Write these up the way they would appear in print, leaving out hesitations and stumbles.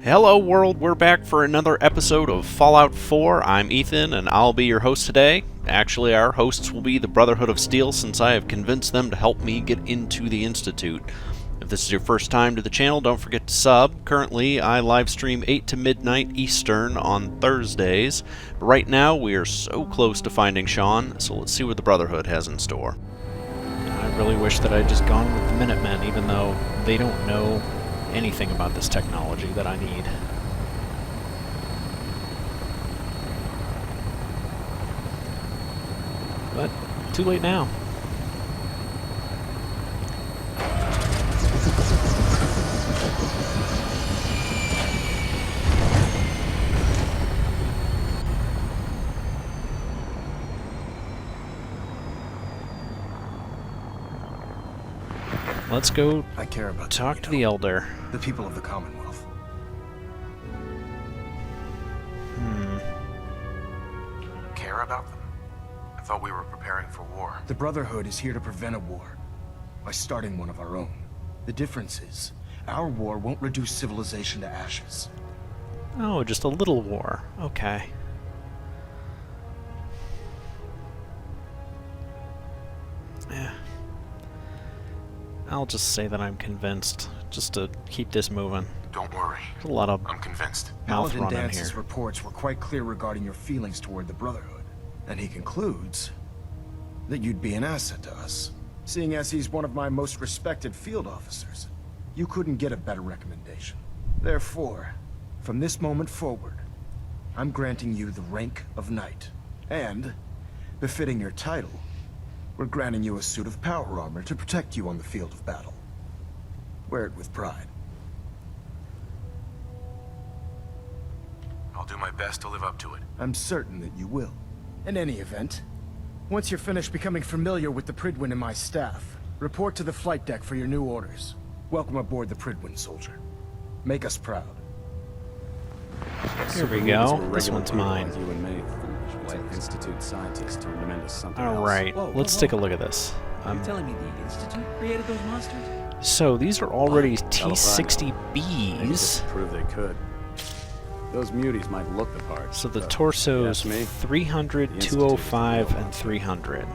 Hello world, we're back for another episode of Fallout 4. I'm Ethan and I'll be your host today. Actually, our hosts will be the Brotherhood of Steel since I have convinced them to help me get into the Institute. If this is your first time to the channel, don't forget to sub. Currently, I live stream 8 to midnight Eastern on Thursdays. But right now, we are so close to finding Shaun, so let's see what the Brotherhood has in store. I really wish that I'd just gone with the Minutemen, even though they don't know anything about this technology that I need. But too late now. Let's go talk to the Elder. The people of the Commonwealth. Care about them? I thought we were preparing for war. The Brotherhood is here to prevent a war by starting one of our own. The difference is, our war won't reduce civilization to ashes. Oh, just a little war. Okay. Yeah. I'll just say that I'm convinced, just to keep this moving. Don't worry. There's a lot of I'm convinced. mouth Paladin running Dance's here. reports were quite clear regarding your feelings toward the Brotherhood, and he concludes that you'd be an asset to us. Seeing as he's one of my most respected field officers, you couldn't get a better recommendation. Therefore, from this moment forward, I'm granting you the rank of Knight, and, befitting your title, we're granting you a suit of power armor to protect you on the field of battle. Wear it with pride. I'll do my best to live up to it. I'm certain that you will. In any event, once you're finished becoming familiar with the Prydwen and my staff, report to the flight deck for your new orders. Welcome aboard the Prydwen, soldier. Make us proud. Here we go. This one's mine. You and me, like Institute scientists turned them into something else. Alright, let's take a look at this. Are you telling me the Institute created those monsters? So these are already They T-60Bs. just proved they could. Those muties might look the part. So the but torsos you ask me, 300, the Institute is 205, the real and one. 300.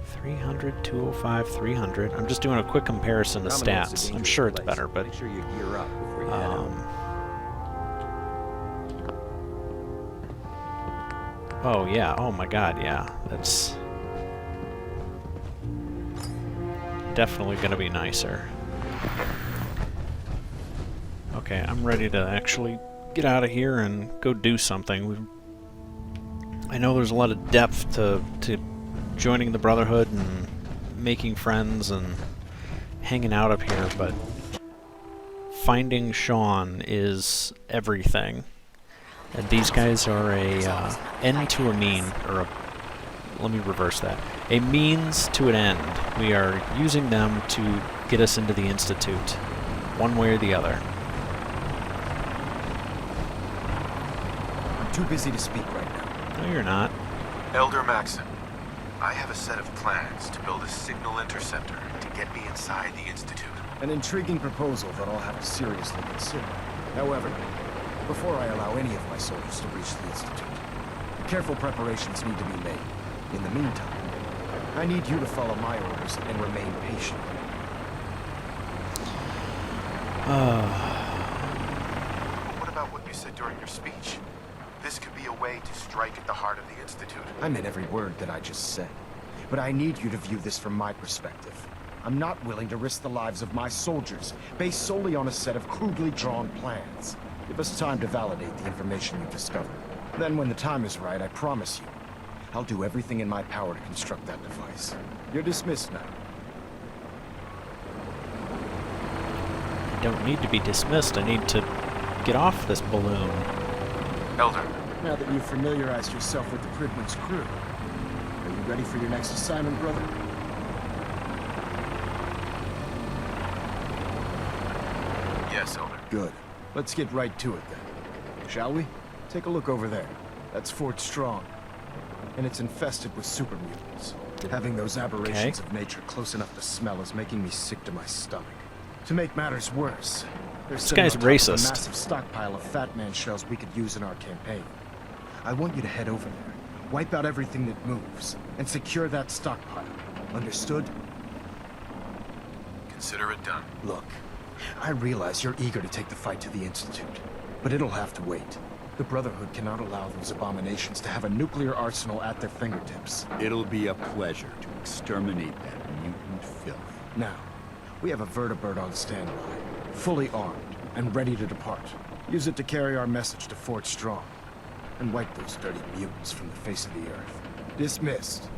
300, 205, 300. I'm just doing a quick comparison to Commonwealth's a stats. I'm dangerous sure it's place. better, but Make sure you gear up before you head out. oh yeah, oh my god, yeah. That's definitely gonna be nicer. Okay, I'm ready to actually get out of here and go do something. I know there's a lot of depth to joining the Brotherhood and making friends and hanging out up here, but finding Shaun is everything. And these guys are a end to a mean, or a, let me reverse that, a means to an end. We are using them to get us into the Institute, one way or the other. I'm too busy to speak right now. No, you're not. Elder Maxson, I have a set of plans to build a signal interceptor to get me inside the Institute. An intriguing proposal that I'll have to seriously consider. However, before I allow any of my soldiers to reach the Institute, careful preparations need to be made. In the meantime, I need you to follow my orders and remain patient. What about what you said during your speech? This could be a way to strike at the heart of the Institute. I meant every word that I just said. But I need you to view this from my perspective. I'm not willing to risk the lives of my soldiers based solely on a set of crudely drawn plans. Give us time to validate the information you've discovered. Then when the time is right, I promise you, I'll do everything in my power to construct that device. You're dismissed now. I don't need to be dismissed. I need to get off this balloon. Elder, Now that you've familiarized yourself with the Prydwen's crew, are you ready for your next assignment, brother? yes, Elder. Good. Let's get right to it then. Shall we? Take a look over there. That's Fort Strong. And it's infested with super mutants. Having those aberrations of nature close enough to smell is making me sick to my stomach. To make matters worse, there's This guy's sitting on top of a racist. massive stockpile of Fat Man shells we could use in our campaign. I want you to head over there, wipe out everything that moves, and secure that stockpile. Understood? Consider it done. Look, I realize you're eager to take the fight to the Institute, but it'll have to wait. The Brotherhood cannot allow those abominations to have a nuclear arsenal at their fingertips. It'll be a pleasure to exterminate that mutant filth. Now, we have a vertibird on standby, fully armed and ready to depart. Use it to carry our message to Fort Strong, and wipe those dirty mutants from the face of the earth. Dismissed.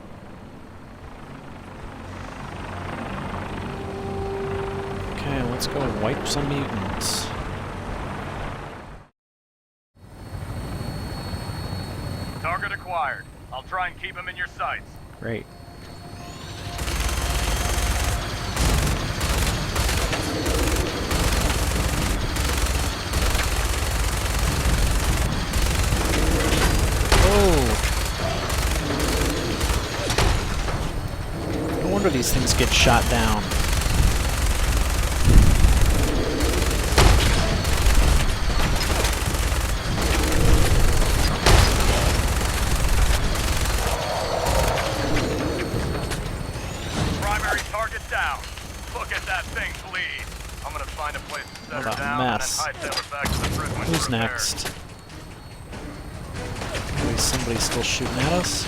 Okay, let's go wipe some mutants. Target acquired. I'll try and keep him in your sights. Great. Oh! No wonder these things get shot down. Primary target down. Look at that thing bleed. I'm gonna find a place to set her What a down mess. and then hightail her back to the Prydwen. Who's next? Is somebody still shooting at us?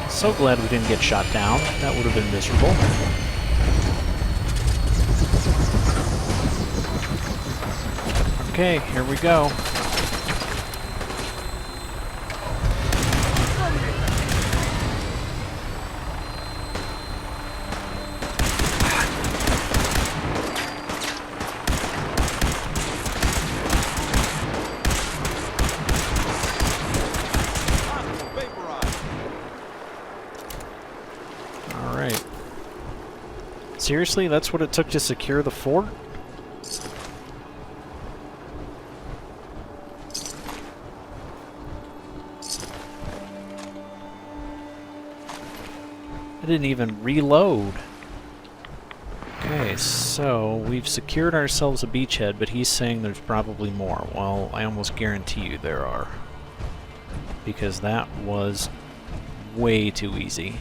So glad we didn't get shot down. That would have been miserable. Okay, here we go. Alright. Seriously, that's what it took to secure the fort? I didn't even reload. Okay, so we've secured ourselves a beachhead, but he's saying there's probably more. Well, I almost guarantee you there are. Because that was way too easy.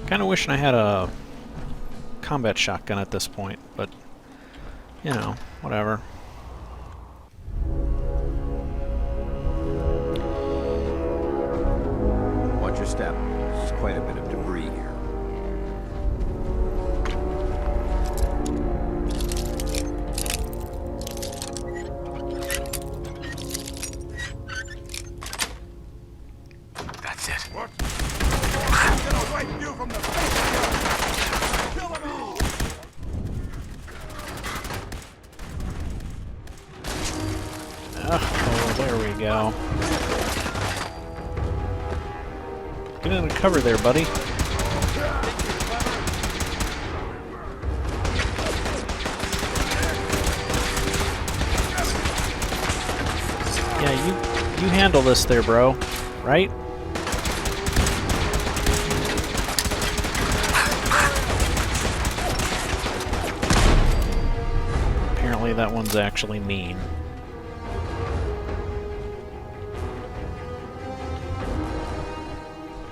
Kinda wishing I had a combat shotgun at this point, but you know, whatever. Watch your step. There's quite a bit of debris here. That's it. What? Oh, there we go. Get in the cover there, buddy. Yeah, you handle this there, bro. Right? Apparently that one's actually mean.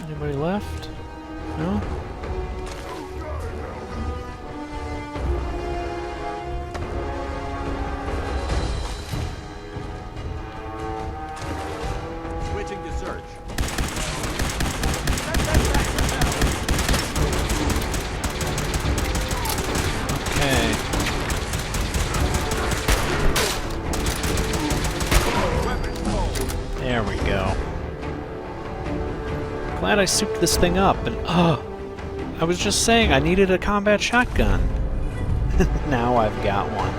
Anybody left? No? Switching to search. Okay. There we go. Glad I souped this thing up, and I was just saying I needed a combat shotgun. Now I've got one.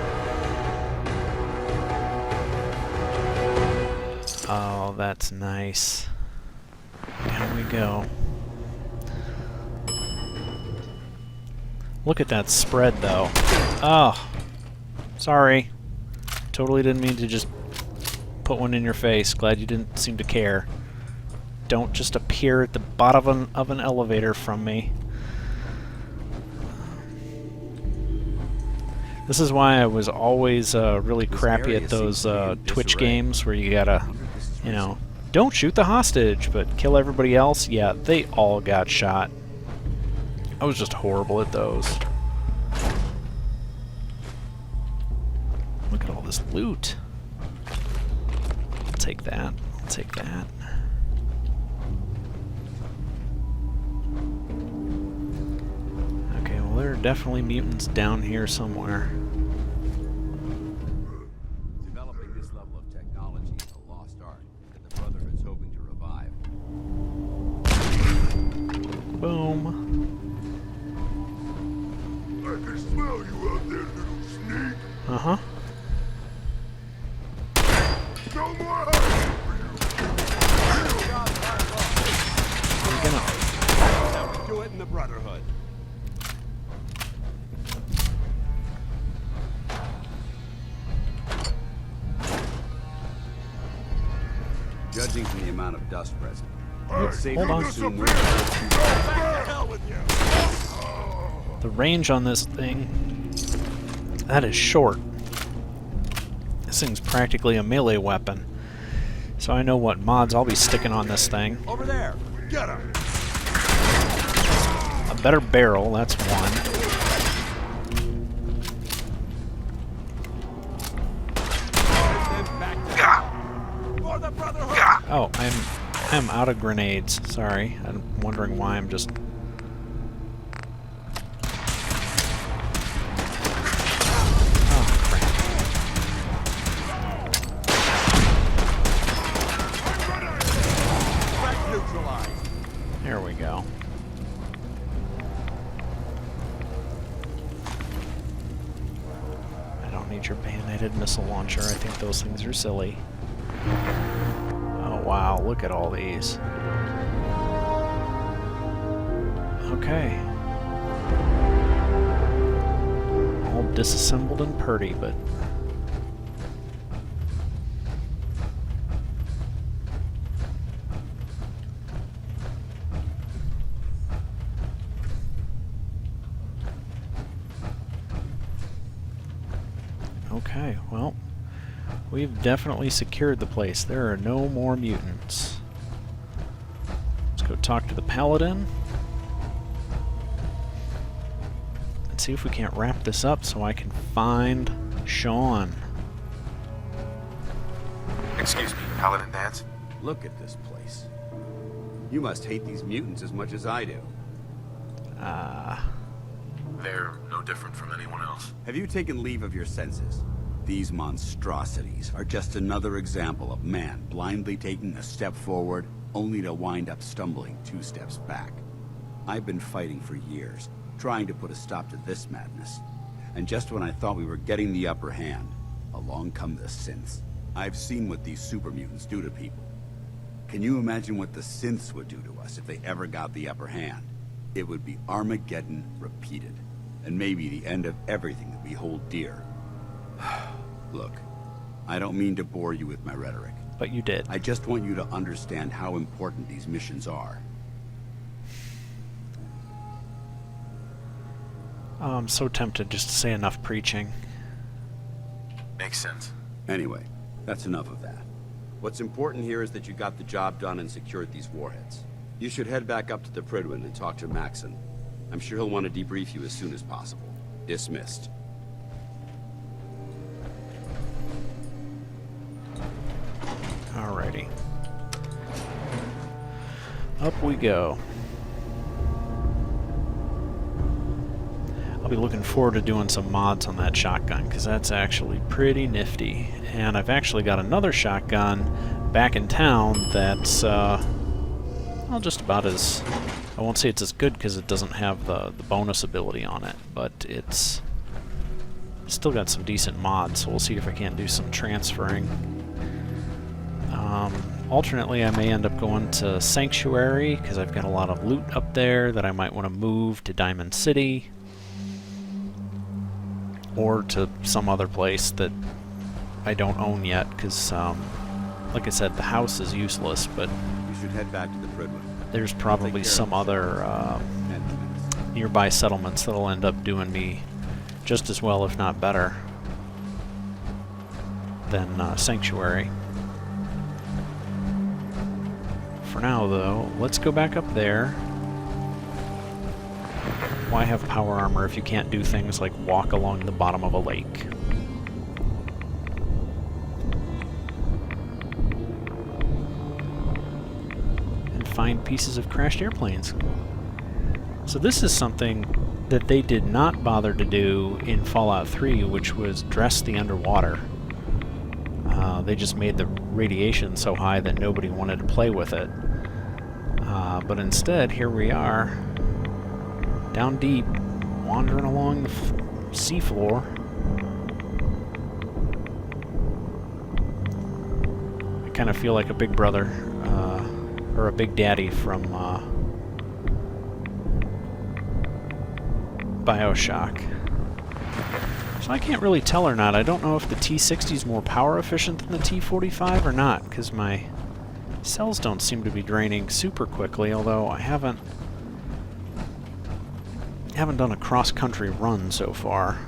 Oh, that's nice. There we go. Look at that spread, though. Oh, sorry. Totally didn't mean to just put one in your face. Glad you didn't seem to care. Don't just appear at the bottom of an elevator from me. This is why I was always really crappy at those Twitch games where you gotta, you know, don't shoot the hostage, but kill everybody else. Yeah, they all got shot. I was just horrible at those. Look at all this loot. I'll take that. I'll take that. Okay, well, there are definitely mutants down here somewhere. Developing this level of technology is a lost art that the Brotherhood's hoping to revive. Boom. I can smell you out there, little sneak. Uh-huh. No more hiding for you. We're gonna... How we do it in the Brotherhood. Judging from the amount of dust present, it's safe hold to on. assume we're The range on this thing, that is short. This thing's practically a melee weapon. So I know what mods I'll be sticking on this thing. over there. Get him. A better barrel, that's one. For the Brotherhood. Oh, I'm out of grenades. Sorry. I'm wondering why I'm just... Oh, crap. Threat neutralized. There we go. I don't need your bayoneted missile launcher. I think those things are silly. Oh wow, look at all these. Okay. All disassembled and purdy, but... Okay, well, we've definitely secured the place. There are no more mutants. Let's go talk to the Paladin. And see if we can't wrap this up so I can find Shaun. Excuse me, Paladin Dance? Look at this place. You must hate these mutants as much as I do. They're no different from anyone else. Have you taken leave of your senses? These monstrosities are just another example of man blindly taking a step forward, only to wind up stumbling 2 steps back. I've been fighting for years, trying to put a stop to this madness. And just when I thought we were getting the upper hand, along come the synths. I've seen what these super mutants do to people. Can you imagine what the synths would do to us if they ever got the upper hand? It would be Armageddon repeated, and maybe the end of everything that we hold dear. Look, I don't mean to bore you with my rhetoric. But you did. I just want you to understand how important these missions are. Oh, I'm so tempted just to say enough preaching. Makes sense. Anyway, that's enough of that. What's important here is that you got the job done and secured these warheads. You should head back up to the Prydwen and talk to Maxson. I'm sure he'll want to debrief you as soon as possible. Dismissed. Alrighty. Up we go. I'll be looking forward to doing some mods on that shotgun, because that's actually pretty nifty. And I've actually got another shotgun back in town that's, well, just about as... I won't say it's as good because it doesn't have the bonus ability on it, but it's still got some decent mods, so we'll see if I can't do some transferring. Alternately, I may end up going to Sanctuary, because I've got a lot of loot up there that I might want to move to Diamond City, or to some other place that I don't own yet, because, like I said, the house is useless, but You should head back to the Prydwen. there's probably some other nearby settlements that'll end up doing me just as well, if not better, than Sanctuary. For now, though, let's go back up there. Why have power armor if you can't do things like walk along the bottom of a lake? And find pieces of crashed airplanes. So this is something that they did not bother to do in Fallout 3, which was dress the underwater. They just made the radiation so high that nobody wanted to play with it. But instead, here we are, down deep, wandering along the seafloor. I kind of feel like a big brother, or a big daddy from BioShock. So I can't really tell or not. I don't know if the T-60 is more power efficient than the T-45 or not, because my cells don't seem to be draining super quickly, although I haven't done a cross-country run so far.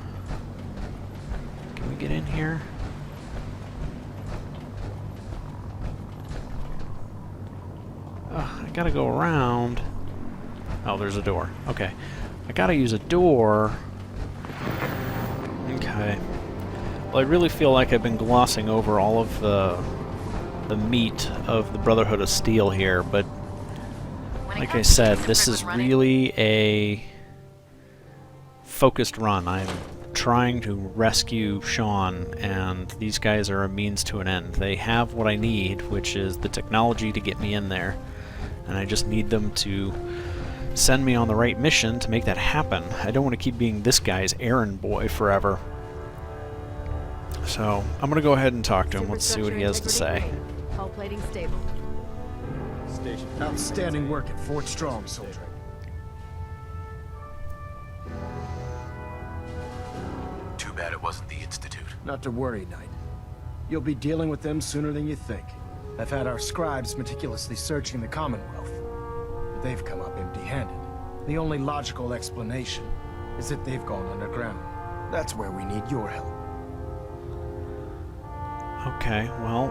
Can we get in here? I gotta go around. Oh, there's a door. Okay. I gotta use a door. Okay. Well, I really feel like I've been glossing over all of the meat of the Brotherhood of Steel here, but like I said, this is really a focused run. I'm trying to rescue Shaun, and these guys are a means to an end. They have what I need, which is the technology to get me in there, and I just need them to send me on the right mission to make that happen. I don't want to keep being this guy's errand boy forever. So I'm going to go ahead and talk to him. Let's see what he has to say. Hull plating stable. Station. Outstanding work at Fort Strong, soldier. Too bad it wasn't the Institute. Not to worry, Knight. You'll be dealing with them sooner than you think. I've had our scribes meticulously searching the Commonwealth. But they've come up empty-handed. The only logical explanation is that they've gone underground. That's where we need your help. Okay, well,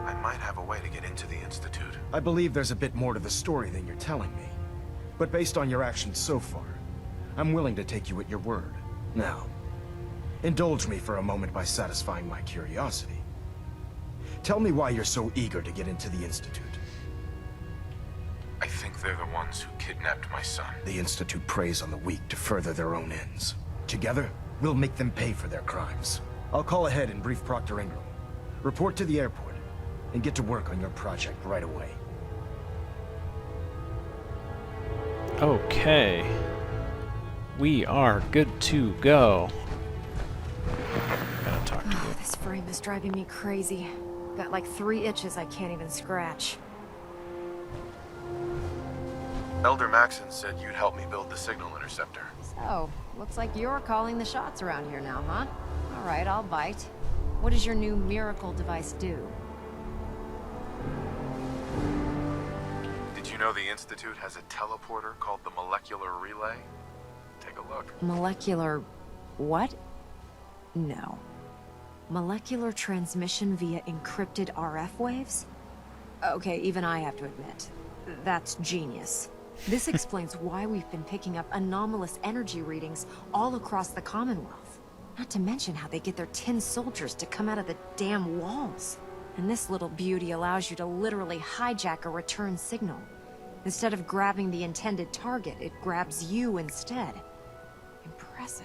I might have a way to get into the Institute. I believe there's a bit more to the story than you're telling me. But based on your actions so far, I'm willing to take you at your word. Now, indulge me for a moment by satisfying my curiosity. Tell me why you're so eager to get into the Institute. I think they're the ones who kidnapped my son. The Institute preys on the weak to further their own ends. Together, we'll make them pay for their crimes. I'll call ahead and brief Proctor Ingram. Report to the airport, and get to work on your project right away. okay. We are good to go. Gotta talk to you. This frame is driving me crazy. Got like 3 itches I can't even scratch. Elder Maxson said you'd help me build the signal interceptor. So, looks like you're calling the shots around here now, huh? Alright, I'll bite. What does your new miracle device do? Did you know the Institute has a teleporter called the Molecular Relay? Take a look. Molecular... what? No. Molecular transmission via encrypted RF waves? Okay, even I have to admit, that's genius. This explains why we've been picking up anomalous energy readings all across the Commonwealth. Not to mention how they get their tin soldiers to come out of the damn walls. And this little beauty allows you to literally hijack a return signal. Instead of grabbing the intended target, it grabs you instead. Impressive.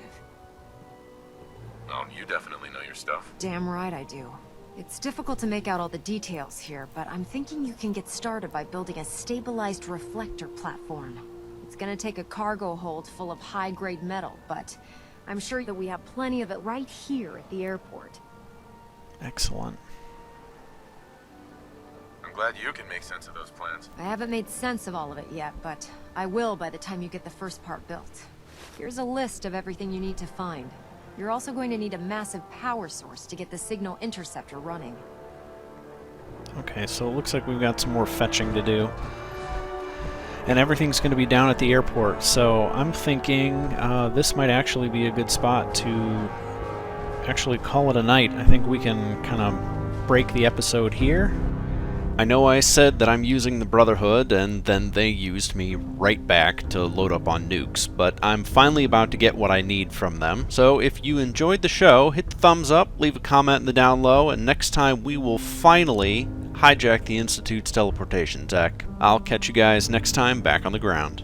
Oh, you definitely know your stuff. Damn right I do. It's difficult to make out all the details here, but I'm thinking you can get started by building a stabilized reflector platform. It's gonna take a cargo hold full of high-grade metal, but I'm sure that we have plenty of it right here at the airport. Excellent. I'm glad you can make sense of those plans. I haven't made sense of all of it yet, but I will by the time you get the first part built. Here's a list of everything you need to find. You're also going to need a massive power source to get the signal interceptor running. Okay, so it looks like we've got some more fetching to do. And everything's going to be down at the airport, so I'm thinking this might actually be a good spot to actually call it a night. I think we can kind of break the episode here. I know I said that I'm using the Brotherhood, and then they used me right back to load up on nukes, but I'm finally about to get what I need from them. So if you enjoyed the show, hit the thumbs up, leave a comment in the down low, and next time we will finally hijack the Institute's teleportation tech. I'll catch you guys next time back on the ground.